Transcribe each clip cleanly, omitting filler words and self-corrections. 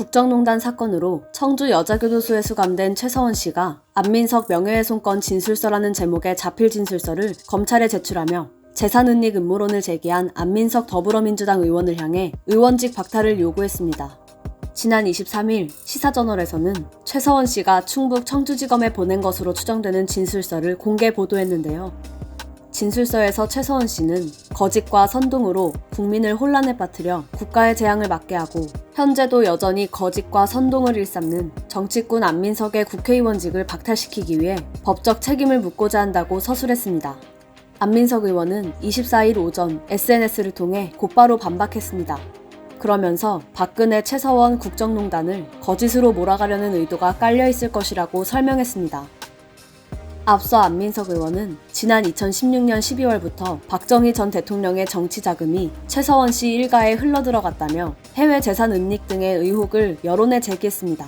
국정농단 사건으로 청주 여자교도소에 수감된 최서원 씨가 안민석 명예훼손건 진술서라는 제목의 자필 진술서를 검찰에 제출하며 재산은닉 음모론을 제기한 안민석 더불어민주당 의원을 향해 의원직 박탈을 요구했습니다. 지난 23일 시사저널에서는 최서원 씨가 충북 청주지검에 보낸 것으로 추정되는 진술서를 공개 보도했는데요. 진술서에서 최서원 씨는 거짓과 선동으로 국민을 혼란에 빠뜨려 국가의 재앙을 맞게 하고 현재도 여전히 거짓과 선동을 일삼는 정치꾼 안민석의 국회의원직을 박탈시키기 위해 법적 책임을 묻고자 한다고 서술했습니다. 안민석 의원은 24일 오전 SNS를 통해 곧바로 반박했습니다. 그러면서 박근혜 최서원 국정농단을 거짓으로 몰아가려는 의도가 깔려있을 것이라고 설명했습니다. 앞서 안민석 의원은 지난 2016년 12월부터 박정희 전 대통령의 정치 자금이 최서원 씨 일가에 흘러들어갔다며 해외 재산 은닉 등의 의혹을 여론에 제기했습니다.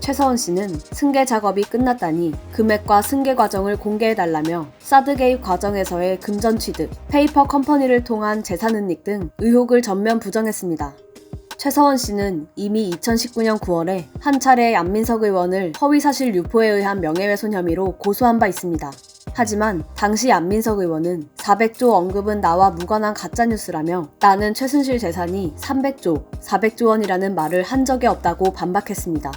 최서원 씨는 승계 작업이 끝났다니 금액과 승계 과정을 공개해달라며 사드 개입 과정에서의 금전 취득, 페이퍼 컴퍼니를 통한 재산 은닉 등 의혹을 전면 부정했습니다. 최서원 씨는 이미 2019년 9월에 한 차례 안민석 의원을 허위사실 유포에 의한 명예훼손 혐의로 고소한 바 있습니다. 하지만 당시 안민석 의원은 400조 언급은 나와 무관한 가짜뉴스라며 나는 최순실 재산이 300조, 400조 원이라는 말을 한 적이 없다고 반박했습니다.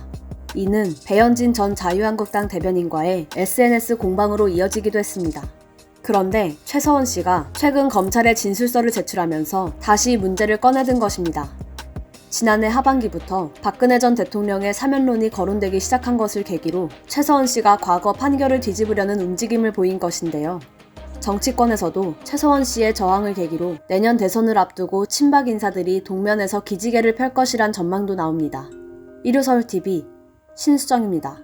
이는 배현진 전 자유한국당 대변인과의 SNS 공방으로 이어지기도 했습니다. 그런데 최서원 씨가 최근 검찰에 진술서를 제출하면서 다시 문제를 꺼내든 것입니다. 지난해 하반기부터 박근혜 전 대통령의 사면론이 거론되기 시작한 것을 계기로 최서원 씨가 과거 판결을 뒤집으려는 움직임을 보인 것인데요. 정치권에서도 최서원 씨의 저항을 계기로 내년 대선을 앞두고 친박 인사들이 동면에서 기지개를 펼 것이란 전망도 나옵니다. 일요서울TV 신수정입니다.